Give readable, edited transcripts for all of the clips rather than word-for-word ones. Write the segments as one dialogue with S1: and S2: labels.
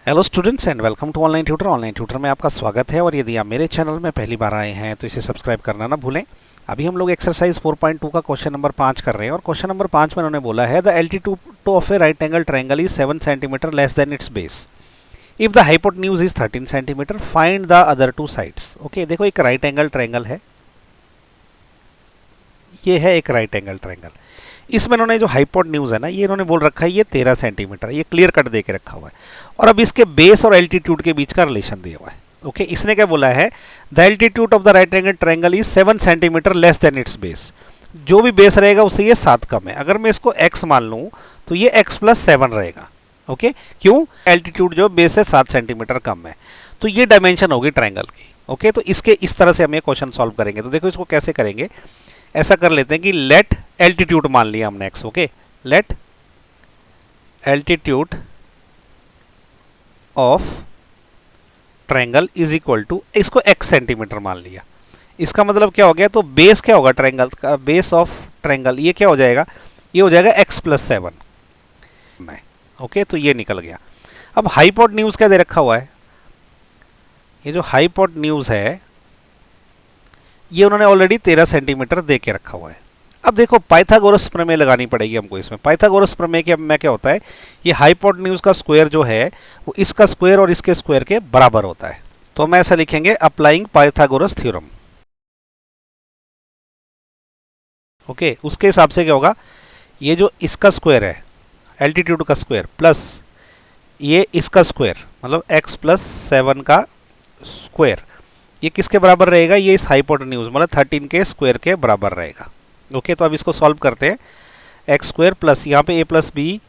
S1: Hello students and welcome to online tutor. Online tutor में आपका स्वागत है और यदि आप मेरे चैनल में पहली बार आए हैं तो इसे सब्सक्राइब करना ना भूलें। अभी हम लोग एक्सरसाइज 4.2 का क्वेश्चन नंबर 5 कर रहे हैं और क्वेश्चन नंबर 5 में उन्होंने बोला है the altitude of A right angle triangle is 7 centimetre less than it's base if the hypotenuse is 13 centimetre find the other two sides. Okay, देखो एक राइट एंगल ट्रायंगल है, ये है एक राइट एंगल ट्रायंगल। इसमें इन्होंने जो हाइपोटेन्यूज है ना, ये इन्होंने बोल रखा है ये 13 सेंटीमीटर, ये क्लियर कट दे के रखा हुआ है। और अब इसके बेस और एल्टीट्यूड के बीच का रिलेशन दिया हुआ है। ओके, इसने क्या बोला है, the altitude of the right angle triangle is 7 centimetre less than it's base. जो भी बेस रहेगा उससे ये 7 कम है। अगर मैं इसको x मान लूँ तो ये x प्लस 7 रहेगा। ओके, क्यों? एल्टीट्यूड जो बेस से 7 सेंटीमीटर कम है, तो ये डायमेंशन होगी ट्रायंगल की। ओके, तो इसके इस तरह से हम ये क्वेश्चन सॉल्व करेंगे। तो देखो इसको कैसे करेंगे, ऐसा कर लेते हैं कि लेट एल्टीट्यूड मान लिया हमने x। Okay, let altitude of triangle is equal to, इसको x सेंटीमीटर मान लिया। इसका मतलब क्या हो गया, तो बेस क्या होगा ट्रायंगल का, बेस ऑफ ट्रायंगल ये क्या हो जाएगा, ये हो जाएगा x प्लस 7 में। ओके, तो ये निकल गया। अब हाइपोटेन्यूज क्या दे रखा हुआ है, ये जो हाइपोटेन्यूज है ये उन्होंने ऑलरेडी 13 सेंटीमीटर दे के रखा हुआ है। अब देखो पाइथागोरस प्रमेय लगानी पड़ेगी हमको इसमें। पाइथागोरस प्रमेय के में क्या होता है, ये हाइपोटेन्यूज का स्क्वायर जो है वो इसका स्क्वायर और इसके स्क्वायर के बराबर होता है। तो हम ऐसा लिखेंगे, अप्लाइंग पाइथागोरस थ्योरम। ओके, उसके हिसाब से क्या होगा, ये जो इसका स्क्वायर है एल्टीट्यूड का स्क्वायर प्लस ये इसका स्क्वायर मतलब x प्लस 7 का स्क्वायर, ये किसके बराबर रहेगा, ये इस हाइपोटेन्यूज मतलब 13 के स्क्वायर के बराबर रहेगा। ओके, तो अब इसको सॉल्व करते हैं। एक्स स्क्वायर प्लस यहाँ पे a plus b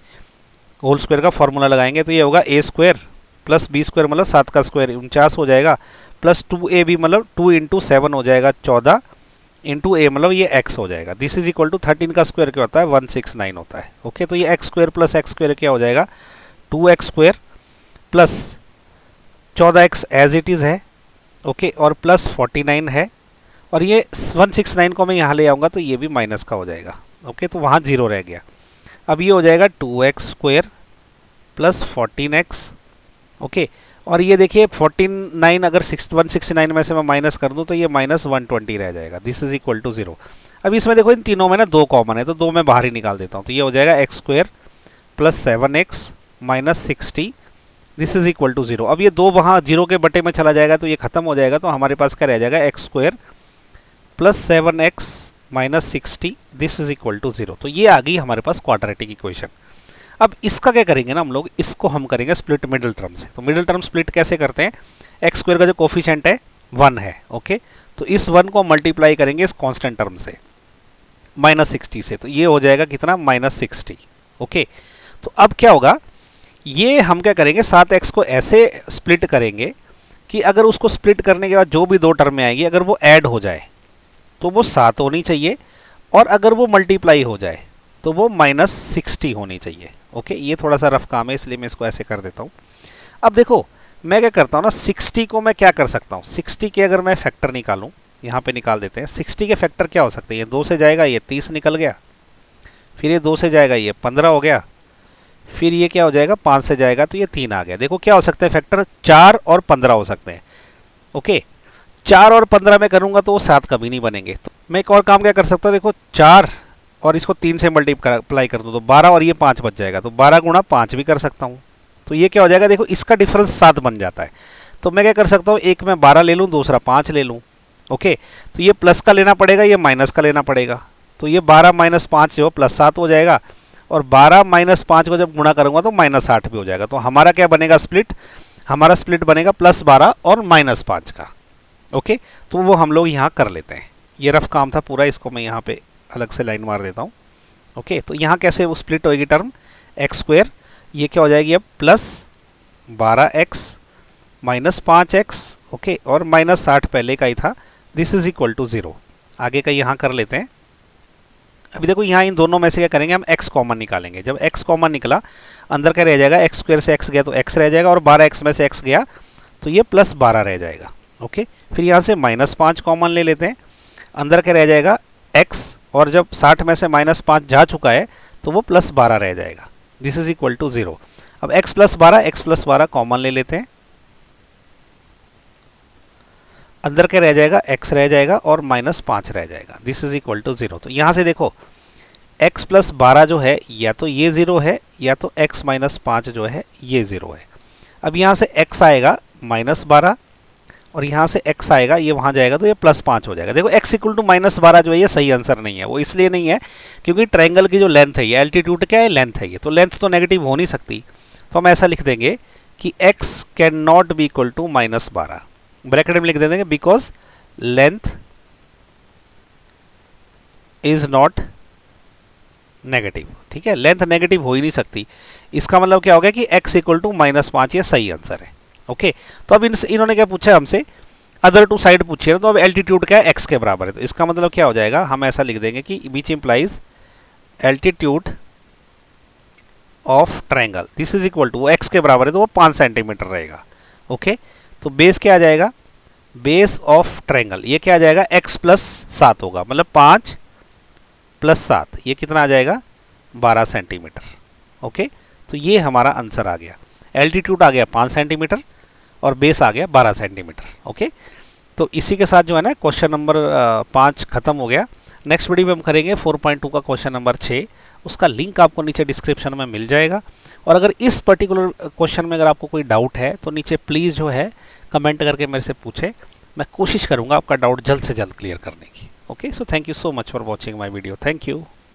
S1: whole square का फॉर्मूला लगाएंगे तो ये होगा a square plus b square मतलब 7 का स्क्वायर 49 हो जाएगा, प्लस 2ab मतलब 2 इंटू 7 हो जाएगा 14 इंटू a मतलब ये x हो जाएगा। दिस इज इक्वल टू 13 का स्क्वायर क्या होता है, 169 होता है। ओके, तो ये x square plus x square क्या हो जाएगा, 2x square plus 14x as it is है। ओके, और प्लस 49 है और ये 169 को मैं यहाँ ले आऊँगा तो ये भी माइनस का हो जाएगा। ओके, तो वहाँ 0 रह गया। अब ये हो जाएगा 2x square plus 14x। Okay, और ये देखिए 49 अगर 169 में से मैं माइनस कर दूँ तो ये माइनस 120 रह जाएगा। This is equal to 0। अब इसमें देखो इन तीनों में ना 2 कॉमन है तो 2 मैं बाहर ही निकाल देता हूँ। तो ये हो जाएगा x square plus 7x minus 60, this is equal to 0। अब ये 2 वहाँ 0 के बटे में चला जाएगा तो ये खत्म हो जाएगा। तो हमारे पास क्या रह जाएगा, x square plus 7x minus 60, this is equal to 0। तो ये आ गई हमारे पास क्वाड्रेटिक इक्वेशन। अब इसका क्या करेंगे ना हम लोग, इसको हम करेंगे स्प्लिट मिडिल टर्म से। तो मिडिल टर्म स्प्लिट कैसे करते हैं, एक्स स्क्वायर का जो कोफिशिएंट है 1 है। ओके, तो इस 1 को मल्टीप्लाई करेंगे इस कांस्टेंट टर्म से माइनस 60 से, तो ये हो जाएगा कितना, माइनस 60। ओके, तो अब क्या होगा, ये हम क्या करेंगे 7x को ऐसे स्प्लिट करेंगे कि अगर उसको स्प्लिट करने के बाद जो भी 2 टर्म में आएगी अगर वो ऐड हो जाए तो वो 7 होनी चाहिए, और अगर वो मल्टीप्लाई हो जाए तो वो माइनस 60 होनी चाहिए। ओके, ये थोड़ा सा रफ काम है इसलिए मैं इसको ऐसे कर देता हूँ। अब देखो मैं क्या करता हूँ ना, 60 को मैं क्या कर सकता हूँ, 60 के अगर मैं फैक्टर निकालूँ, यहाँ पे निकाल देते हैं। 60 के फैक्टर क्या हो सकते हैं, ये 2 से जाएगा ये 30 निकल गया, फिर ये 2 से जाएगा ये 15 हो गया, फिर ये क्या हो जाएगा 5 से जाएगा तो ये 3 आ गया। देखो क्या हो सकते हैं फैक्टर, 4 और 15 हो सकते हैं। ओके, 4 और 15 में करूंगा तो वो 7 कभी नहीं बनेंगे। तो मैं एक और काम क्या कर सकता हूँ, देखो 4 और इसको 3 से मल्टीप्लाई कर दूँ तो 12 और ये 5 बच जाएगा, तो 12 गुणा 5 भी कर सकता हूँ। तो ये क्या हो जाएगा, देखो इसका डिफरेंस 7 बन जाता है। तो मैं क्या कर सकता हूँ, एक में 12 ले लूँ, दूसरा 5 ले लूँ। ओके, तो ये प्लस का लेना पड़ेगा, ये माइनस का लेना पड़ेगा। तो ये 12 माइनस 5 जो प्लस 7 हो जाएगा, और 12 माइनस 5 को जब गुणा करूंगा तो माइनस 8 भी हो जाएगा। तो हमारा क्या बनेगा स्प्लिट, हमारा स्प्लिट बनेगा प्लस 12 और माइनस 5 का। ओके, तो वो हम लोग यहाँ कर लेते हैं। ये रफ काम था पूरा, इसको मैं यहाँ पे अलग से लाइन मार देता हूँ। ओके, तो यहाँ कैसे वो स्प्लिट होगी टर्म, एक्स स्क्वायर ये क्या हो जाएगी अब plus 12x minus 5x। Okay, और माइनस 60 पहले का ही था, दिस इज इक्वल टू 0। आगे का यहाँ कर लेते हैं। अभी देखो यहाँ इन दोनों में से क्या करेंगे, हम x कॉमन निकालेंगे। जब x कॉमन निकला अंदर क्या रह जाएगा, एक्स स्क्वायर से x गया तो x रह जाएगा, और 12x में से x गया तो ये प्लस 12 रह जाएगा। ओके, फिर यहाँ से माइनस 5 कॉमन ले लेते हैं, अंदर क्या रह जाएगा x, और जब 60 में से माइनस 5 जा चुका है तो वो प्लस 12 रह जाएगा। This is equal to 0। अब x प्लस 12 कॉमन ले लेते हैं, अंदर क्या रह जाएगा, x रह जाएगा और -5 रह जाएगा, दिस इज इक्वल टू 0। तो यहां से देखो x प्लस 12 जो है या तो ये 0 है या तो x माइनस 5 जो है ये 0 है। अब यहाँ से x आएगा -12 और यहाँ से x आएगा, ये वहाँ जाएगा तो ये +5 हो जाएगा। देखो x इक्वल टू -12 जो है ये सही आंसर नहीं है। वो इसलिए नहीं है क्योंकि ट्रायंगल की जो लेंथ है, ये एल्टीट्यूड क्या है, लेंथ है ये, तो लेंथ तो नेगेटिव हो नहीं सकती। तो हम ऐसा लिख देंगे कि x can not be equal to -12, bracket में लिख देंगे because length is not negative. ठीक है, लेंथ नेगेटिव हो ही नहीं सकती। इसका मतलब क्या हो गया कि x इक्वल टू -5 ये सही आंसर है। ओके, तो अब इन्होंने क्या पूछा हमसे, अदर टू साइड पूछी है, तो अब एल्टीट्यूड क्या है, x के बराबर है। तो इसका मतलब क्या हो जाएगा, हम ऐसा लिख देंगे कि which implies altitude of triangle this is equal to, वो x के बराबर है तो वो 5 सेंटीमीटर रहेगा। ओके, तो बेस क्या आ जाएगा, बेस ऑफ ट्रायंगल ये क्या आ जाएगा, x प्लस 7 होगा, मतलब 5 प्लस 7 ये कितना आ जाएगा, 12 सेंटीमीटर। ओके, तो ये हमारा आंसर आ गया, एल्टीट्यूड आ गया 5 सेंटीमीटर और बेस आ गया 12 सेंटीमीटर। ओके, तो इसी के साथ जो है ना क्वेश्चन नंबर 5 खत्म हो गया। नेक्स्ट वीडियो में हम करेंगे 4.2 का क्वेश्चन नंबर 6, उसका लिंक आपको नीचे डिस्क्रिप्शन में मिल जाएगा। और अगर इस पर्टिकुलर क्वेश्चन में अगर आपको कोई डाउट है तो नीचे प्लीज़ जो है कमेंट करके मेरे से पूछें, मैं कोशिश करूँगा आपका डाउट जल्द से जल्द क्लियर करने की। Okay, so thank you so much for watching my video, thank you.